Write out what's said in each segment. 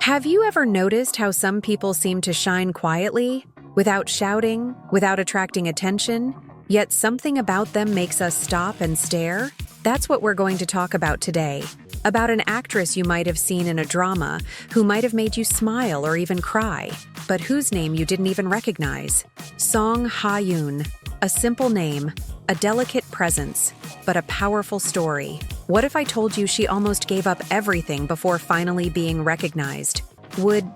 Have you ever noticed how some people seem to shine quietly, without shouting, without attracting attention, yet something about them makes us stop and stare? That's what we're going to talk about today. About an actress you might have seen in a drama who might have made you smile or even cry, but whose name you didn't even recognize. Song Ha-yoon. A simple name, a delicate presence, but a powerful story. What if I told you she almost gave up everything before finally being recognized? Would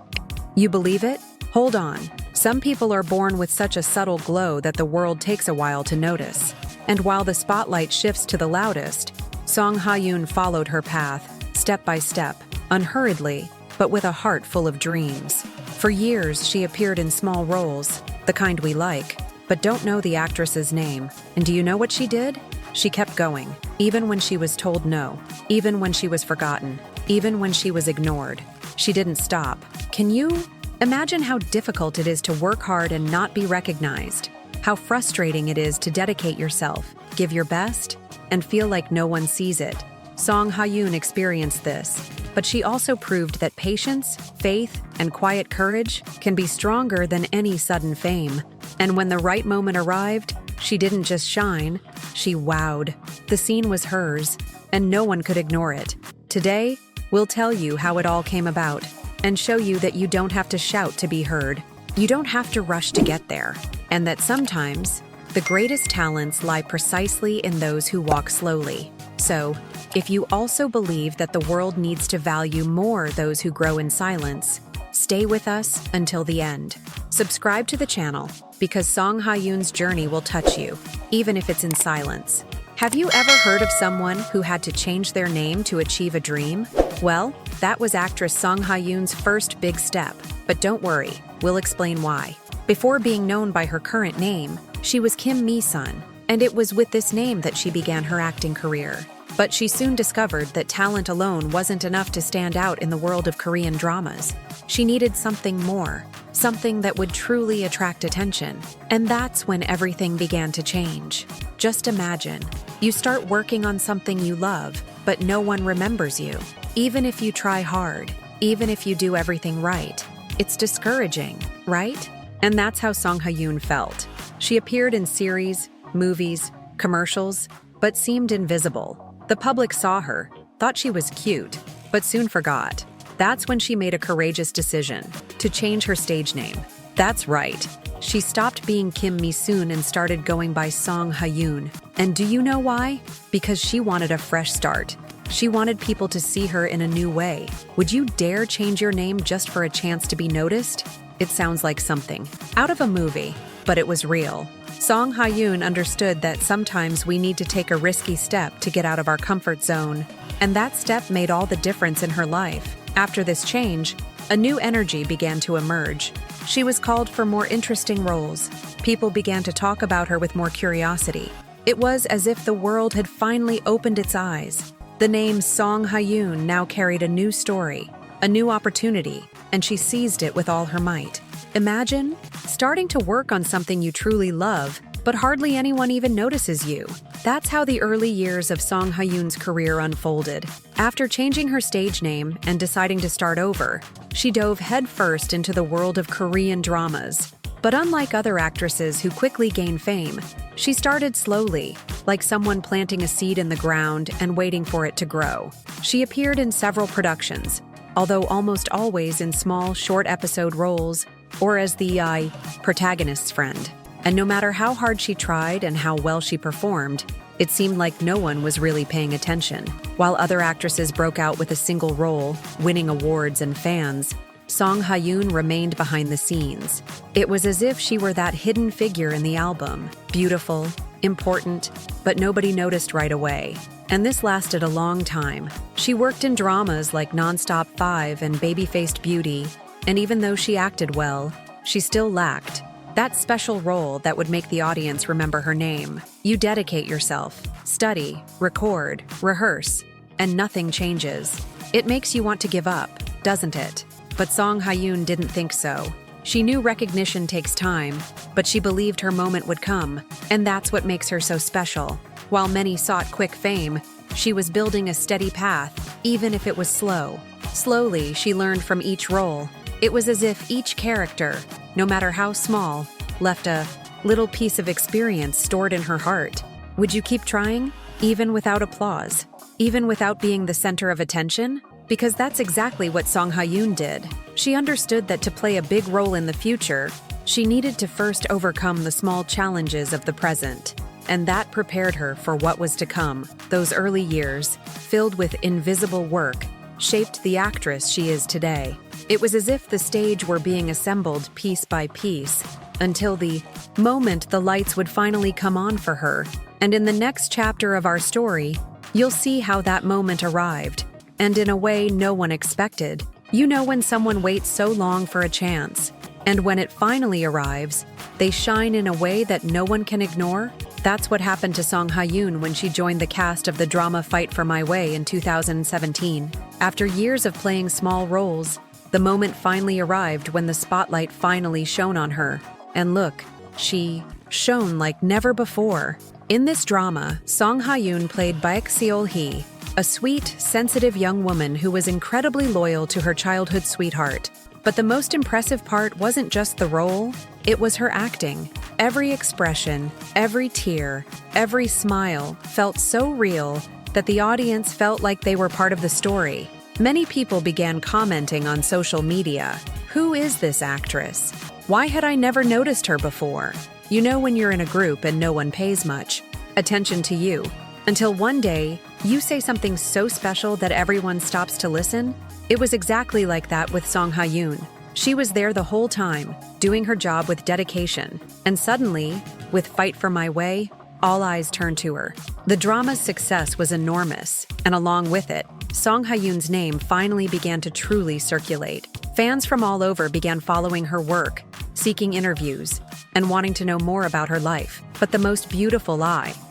you believe it? Hold on. Some people are born with such a subtle glow that the world takes a while to notice. And while the spotlight shifts to the loudest, Song Ha-yoon followed her path, step by step, unhurriedly, but with a heart full of dreams. For years, she appeared in small roles, the kind we like, but don't know the actress's name. And do you know what she did? She kept going, even when she was told no, even when she was forgotten, even when she was ignored. She didn't stop. Can you imagine how difficult it is to work hard and not be recognized? How frustrating it is to dedicate yourself, give your best, and feel like no one sees it. Song Ha-yoon experienced this, but she also proved that patience, faith, and quiet courage can be stronger than any sudden fame. And when the right moment arrived, she didn't just shine, she wowed. The scene was hers, and no one could ignore it. Today, we'll tell you how it all came about, and show you that you don't have to shout to be heard. You don't have to rush to get there, and that sometimes, the greatest talents lie precisely in those who walk slowly. So, if you also believe that the world needs to value more those who grow in silence, stay with us until the end. Subscribe to the channel, because Song Ha-yoon's journey will touch you, even if it's in silence. Have you ever heard of someone who had to change their name to achieve a dream? Well, that was actress Song Ha-yoon's first big step. But don't worry, we'll explain why. Before being known by her current name, she was Kim Mi-sun, and it was with this name that she began her acting career. But she soon discovered that talent alone wasn't enough to stand out in the world of Korean dramas. She needed something more, something that would truly attract attention. And that's when everything began to change. Just imagine, you start working on something you love, but no one remembers you. Even if you try hard, even if you do everything right, it's discouraging, right? And that's how Song Ha-yoon felt. She appeared in series, movies, commercials, but seemed invisible. The public saw her, thought she was cute, but soon forgot. That's when she made a courageous decision to change her stage name. That's right. She stopped being Kim Mi-sun and started going by Song Ha-yoon. And do you know why? Because she wanted a fresh start. She wanted people to see her in a new way. Would you dare change your name just for a chance to be noticed? It sounds like something out of a movie, but it was real. Song Ha-yoon understood that sometimes we need to take a risky step to get out of our comfort zone, and that step made all the difference in her life. After this change, a new energy began to emerge. She was called for more interesting roles. People began to talk about her with more curiosity. It was as if the world had finally opened its eyes. The name Song Ha-yoon now carried a new story, a new opportunity, and she seized it with all her might. Imagine starting to work on something you truly love, but hardly anyone even notices you. That's how the early years of Song Ha-yoon's career unfolded. After changing her stage name and deciding to start over, she dove headfirst into the world of Korean dramas. But unlike other actresses who quickly gain fame, she started slowly, like someone planting a seed in the ground and waiting for it to grow. She appeared in several productions, although almost always in small, short episode roles, or as the protagonist's friend. And no matter how hard she tried and how well she performed, it seemed like no one was really paying attention. While other actresses broke out with a single role, winning awards and fans, Song Ha-yoon remained behind the scenes. It was as if she were that hidden figure in the album, beautiful, important, but nobody noticed right away. And this lasted a long time. She worked in dramas like Nonstop 5 and Baby-Faced Beauty, and even though she acted well, she still lacked that special role that would make the audience remember her name. You dedicate yourself, study, record, rehearse, and nothing changes. It makes you want to give up, doesn't it? But Song Ha-yoon didn't think so. She knew recognition takes time, but she believed her moment would come, and that's what makes her so special. While many sought quick fame, She was building a steady path, even if it was slow. Slowly, she learned from each role. It was as if each character, no matter how small, left a little piece of experience stored in her heart. Would you keep trying, even without applause? Even without being the center of attention? Because that's exactly what Song Ha-yoon did. She understood that to play a big role in the future, she needed to first overcome the small challenges of the present. And that prepared her for what was to come. Those early years, filled with invisible work, shaped the actress she is today. It was as if the stage were being assembled piece by piece, until the moment the lights would finally come on for her. And in the next chapter of our story, you'll see how that moment arrived, and in a way no one expected. You know when someone waits so long for a chance, and when it finally arrives, they shine in a way that no one can ignore? That's what happened to Song Ha-yoon when she joined the cast of the drama Fight for My Way in 2017. After years of playing small roles, the moment finally arrived when the spotlight finally shone on her. And look, she shone like never before. In this drama, Song Ha-yoon played Baek Seol-hee, a sweet, sensitive young woman who was incredibly loyal to her childhood sweetheart. But the most impressive part wasn't just the role, it was her acting. Every expression, every tear, every smile felt so real that the audience felt like they were part of the story. Many people began commenting on social media, "Who is this actress? Why had I never noticed her before?" You know when you're in a group and no one pays much attention to you, until one day, you say something so special that everyone stops to listen? It was exactly like that with Song Ha-yoon. She was there the whole time, doing her job with dedication, and suddenly, with Fight for My Way, all eyes turned to her. The drama's success was enormous, and along with it, Song Ha-yoon's name finally began to truly circulate. Fans from all over began following her work, seeking interviews, and wanting to know more about her life. But the most beautiful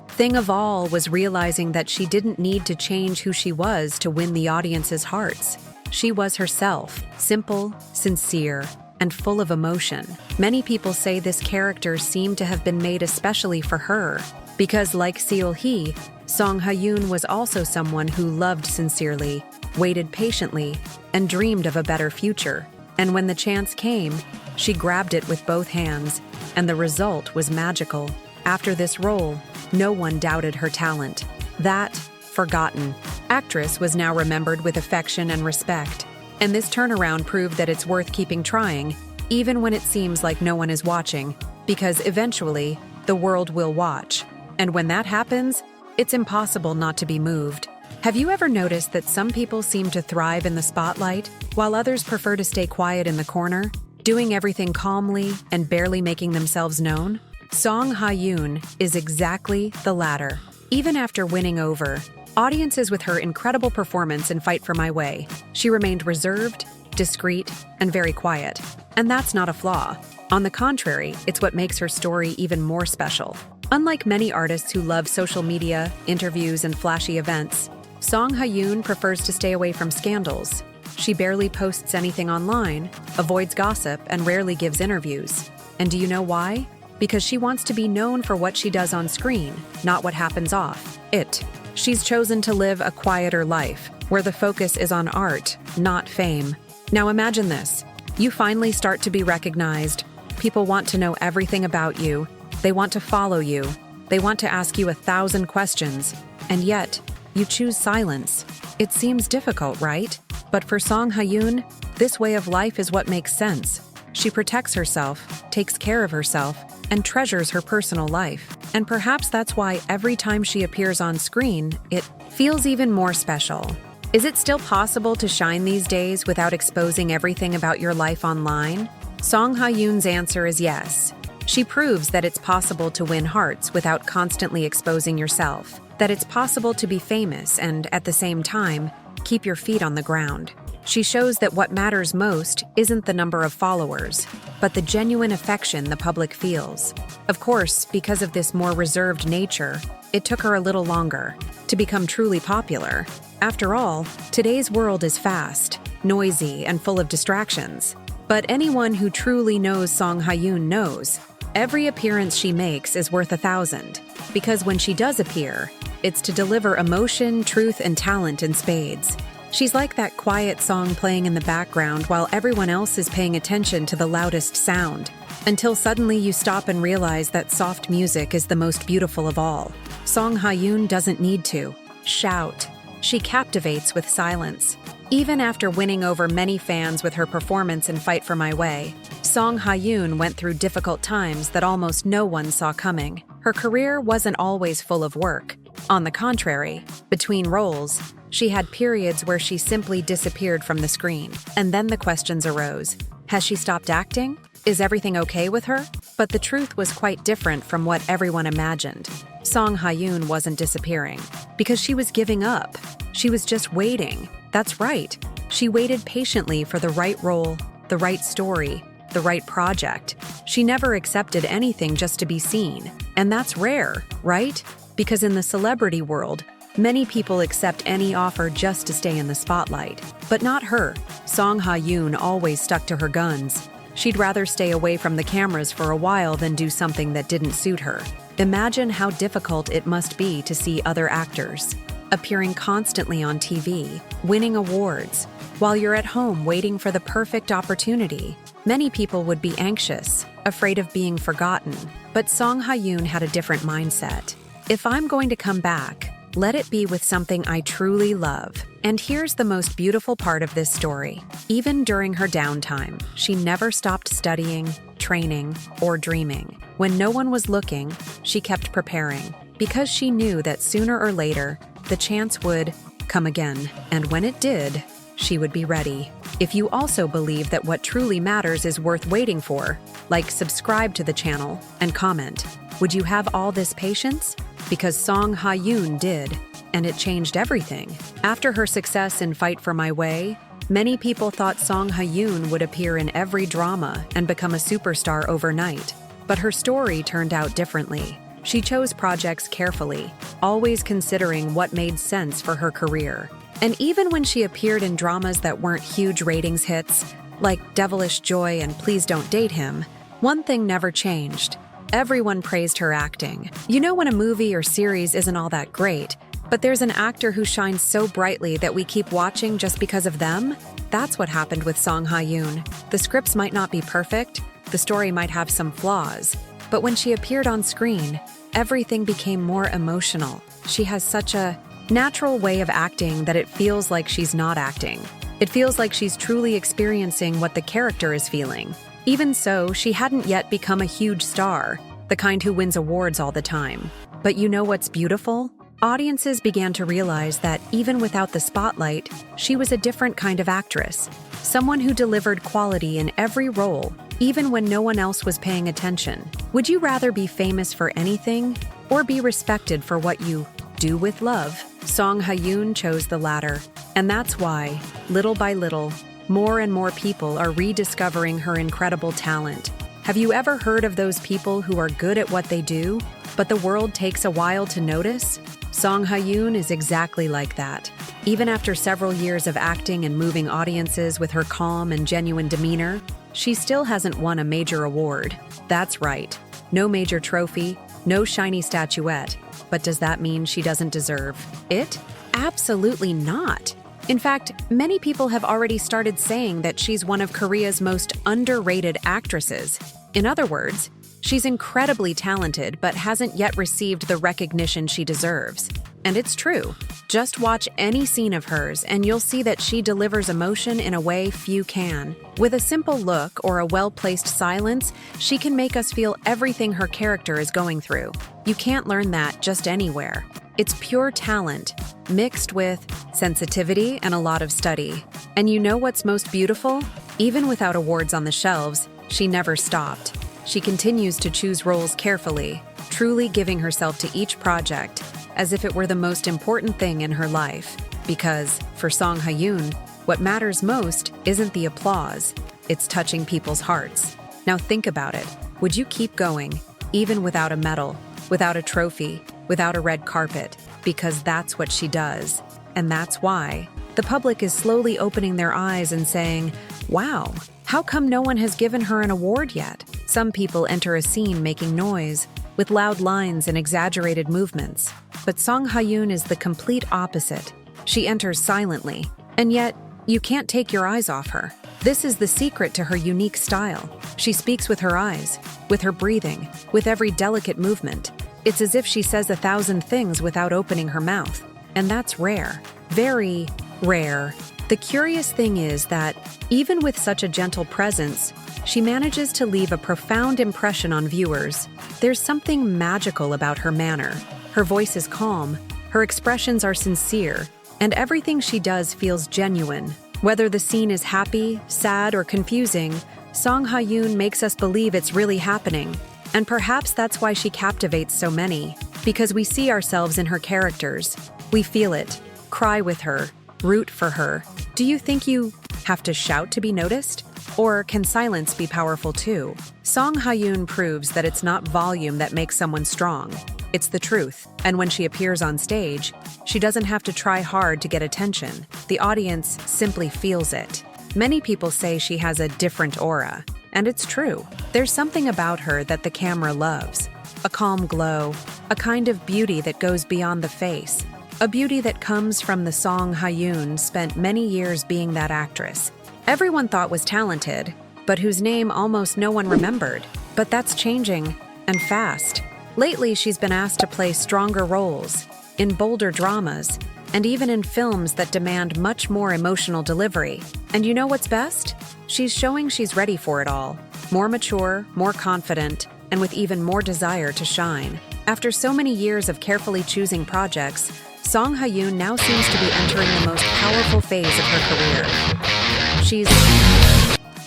thing of all was realizing that she didn't need to change who she was to win the audience's hearts. She was herself, simple, sincere, and full of emotion. Many people say this character seemed to have been made especially for her, because like Seol-hee, Song Ha-yoon was also someone who loved sincerely, waited patiently, and dreamed of a better future. And when the chance came, she grabbed it with both hands, and the result was magical. After this role, no one doubted her talent. That forgotten actress was now remembered with affection and respect. And this turnaround proved that it's worth keeping trying, even when it seems like no one is watching, because eventually, the world will watch. And when that happens, it's impossible not to be moved. Have you ever noticed that some people seem to thrive in the spotlight, while others prefer to stay quiet in the corner, doing everything calmly and barely making themselves known? Song Ha-yoon is exactly the latter. Even after winning over audiences with her incredible performance in Fight for My Way, she remained reserved, discreet, and very quiet. And that's not a flaw. On the contrary, it's what makes her story even more special. Unlike many artists who love social media, interviews, and flashy events, Song Ha-yoon prefers to stay away from scandals. She barely posts anything online, avoids gossip, and rarely gives interviews. And do you know why? Because she wants to be known for what she does on screen, not what happens off it. She's chosen to live a quieter life, where the focus is on art, not fame. Now imagine this. You finally start to be recognized. People want to know everything about you. They want to follow you. They want to ask you 1,000 questions. And yet, you choose silence. It seems difficult, right? But for Song Ha-yoon, this way of life is what makes sense. She protects herself, takes care of herself, and treasures her personal life. And perhaps that's why every time she appears on screen, it feels even more special. Is it still possible to shine these days without exposing everything about your life online? Song Ha-yoon's answer is yes. She proves that it's possible to win hearts without constantly exposing yourself, that it's possible to be famous and, at the same time, keep your feet on the ground. She shows that what matters most isn't the number of followers, but the genuine affection the public feels. Of course, because of this more reserved nature, it took her a little longer to become truly popular. After all, today's world is fast, noisy, and full of distractions. But anyone who truly knows Song Ha-yoon knows every appearance she makes is worth 1,000, because when she does appear, It's to deliver emotion, truth, and talent in spades. She's like that quiet song playing in the background while everyone else is paying attention to the loudest sound, until suddenly you stop and realize that soft music is the most beautiful of all. Song Ha-yoon doesn't need to shout. She captivates with silence. Even after winning over many fans with her performance in Fight for My Way, Song Ha-yoon went through difficult times that almost no one saw coming. Her career wasn't always full of work. On the contrary, between roles, she had periods where she simply disappeared from the screen. And then the questions arose. Has she stopped acting? Is everything okay with her? But the truth was quite different from what everyone imagined. Song Ha-yoon wasn't disappearing because she was giving up. She was just waiting. That's right. She waited patiently for the right role, the right story, the right project. She never accepted anything just to be seen. And that's rare, right? Because in the celebrity world, many people accept any offer just to stay in the spotlight. But not her. Song Ha-yoon always stuck to her guns. She'd rather stay away from the cameras for a while than do something that didn't suit her. Imagine how difficult it must be to see other actors appearing constantly on TV, winning awards, while you're at home waiting for the perfect opportunity. Many people would be anxious, afraid of being forgotten. But Song Ha-yoon had a different mindset. If I'm going to come back, let it be with something I truly love. And here's the most beautiful part of this story. Even during her downtime, she never stopped studying, training, or dreaming. When no one was looking, she kept preparing, because she knew that sooner or later, the chance would come again. And when it did, she would be ready. If you also believe that what truly matters is worth waiting for, like subscribe to the channel and comment. Would you have all this patience? Because Song Ha-yoon did, and it changed everything. After her success in Fight for My Way, many people thought Song Ha-yoon would appear in every drama and become a superstar overnight. But her story turned out differently. She chose projects carefully, always considering what made sense for her career. And even when she appeared in dramas that weren't huge ratings hits, like Devilish Joy and Please Don't Date Him, one thing never changed. Everyone praised her acting. You know when a movie or series isn't all that great, but there's an actor who shines so brightly that we keep watching just because of them? That's what happened with Song Ha-yoon. The scripts might not be perfect, the story might have some flaws, but when she appeared on screen, everything became more emotional. She has such a natural way of acting that it feels like she's not acting. It feels like she's truly experiencing what the character is feeling. Even so, she hadn't yet become a huge star, the kind who wins awards all the time. But you know what's beautiful? Audiences began to realize that even without the spotlight, she was a different kind of actress. Someone who delivered quality in every role, even when no one else was paying attention. Would you rather be famous for anything, or be respected for what you do with love? Song Ha-yoon chose the latter. And that's why, little by little, more and more people are rediscovering her incredible talent. Have you ever heard of those people who are good at what they do, but the world takes a while to notice? Song Ha-yoon is exactly like that. Even after several years of acting and moving audiences with her calm and genuine demeanor, she still hasn't won a major award. That's right. No major trophy, no shiny statuette. But does that mean she doesn't deserve it? Absolutely not. In fact, many people have already started saying that she's one of Korea's most underrated actresses. In other words, she's incredibly talented but hasn't yet received the recognition she deserves. And it's true. Just watch any scene of hers and you'll see that she delivers emotion in a way few can. With a simple look or a well-placed silence, she can make us feel everything her character is going through. You can't learn that just anywhere. It's pure talent, mixed with sensitivity and a lot of study. And you know what's most beautiful? Even without awards on the shelves, she never stopped. She continues to choose roles carefully, truly giving herself to each project, as if it were the most important thing in her life. Because, for Song Ha-yoon, what matters most isn't the applause, it's touching people's hearts. Now think about it. Would you keep going, even without a medal, without a trophy, without a red carpet? Because that's what she does. And that's why the public is slowly opening their eyes and saying, wow, how come no one has given her an award yet? Some people enter a scene making noise, with loud lines and exaggerated movements. But Song Ha-yoon is the complete opposite. She enters silently, and yet you can't take your eyes off her. This is the secret to her unique style. She speaks with her eyes, with her breathing, with every delicate movement. It's as if she says 1,000 things without opening her mouth. And that's rare. Very rare. The curious thing is that, even with such a gentle presence, she manages to leave a profound impression on viewers. There's something magical about her manner. Her voice is calm, her expressions are sincere, and everything she does feels genuine. Whether the scene is happy, sad, or confusing, Song Ha-yoon makes us believe it's really happening. And perhaps that's why she captivates so many, because we see ourselves in her characters. We feel it, cry with her, root for her. Do you think you have to shout to be noticed? Or can silence be powerful too? Song Ha-yoon proves that it's not volume that makes someone strong. It's the truth. And when she appears on stage, she doesn't have to try hard to get attention. The audience simply feels it. Many people say she has a different aura. And it's true. There's something about her that the camera loves. A calm glow, a kind of beauty that goes beyond the face. A beauty that comes from the Song Ha-yoon spent many years being that actress. Everyone thought was talented, but whose name almost no one remembered. But that's changing, and fast. Lately, she's been asked to play stronger roles, in bolder dramas, and even in films that demand much more emotional delivery. And you know what's best? She's showing she's ready for it all. More mature, more confident, and with even more desire to shine. After so many years of carefully choosing projects, Song Ha-yoon now seems to be entering the most powerful phase of her career. She's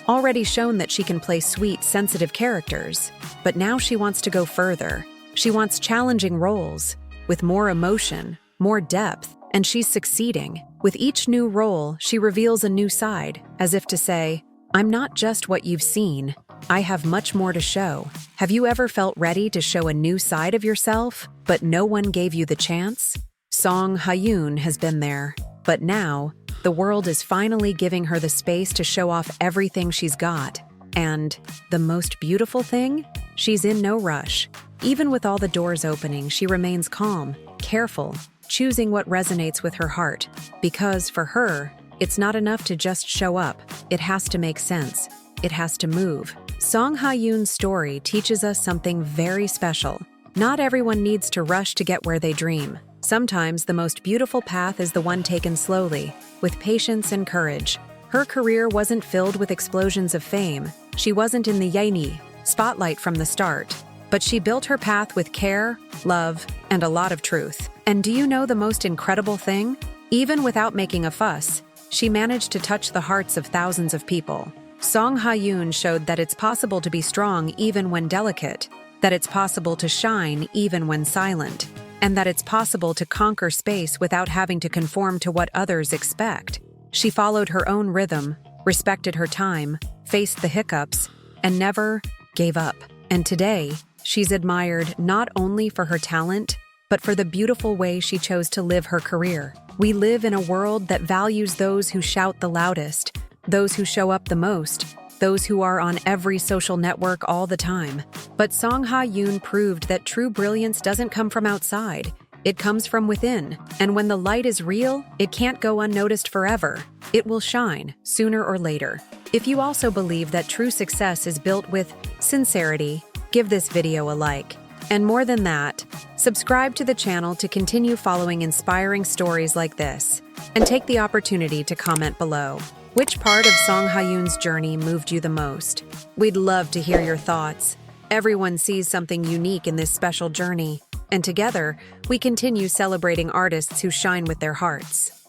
already shown that she can play sweet, sensitive characters, but now she wants to go further. She wants challenging roles, with more emotion, more depth, and she's succeeding. With each new role, she reveals a new side, as if to say, I'm not just what you've seen, I have much more to show. Have you ever felt ready to show a new side of yourself, but no one gave you the chance? Song Ha-yoon has been there, but now, the world is finally giving her the space to show off everything she's got. And the most beautiful thing? She's in no rush. Even with all the doors opening, she remains calm, careful, choosing what resonates with her heart. Because for her, it's not enough to just show up. It has to make sense. It has to move. Song Ha-yoon's story teaches us something very special. Not everyone needs to rush to get where they dream. Sometimes the most beautiful path is the one taken slowly, with patience and courage. Her career wasn't filled with explosions of fame. She wasn't in the Yaini spotlight from the start. But she built her path with care, love, and a lot of truth. And do you know the most incredible thing? Even without making a fuss, she managed to touch the hearts of thousands of people. Song Ha-yoon showed that it's possible to be strong even when delicate, that it's possible to shine even when silent, and that it's possible to conquer space without having to conform to what others expect. She followed her own rhythm, respected her time, faced the hiccups, and never gave up. And today, she's admired not only for her talent, but for the beautiful way she chose to live her career. We live in a world that values those who shout the loudest, those who show up the most, those who are on every social network all the time. But Song Ha-yoon proved that true brilliance doesn't come from outside. It comes from within. And when the light is real, it can't go unnoticed forever. It will shine, sooner or later. If you also believe that true success is built with sincerity, give this video a like. And more than that, subscribe to the channel to continue following inspiring stories like this. And take the opportunity to comment below. Which part of Song Ha-yoon's journey moved you the most? We'd love to hear your thoughts. Everyone sees something unique in this special journey. And together, we continue celebrating artists who shine with their hearts.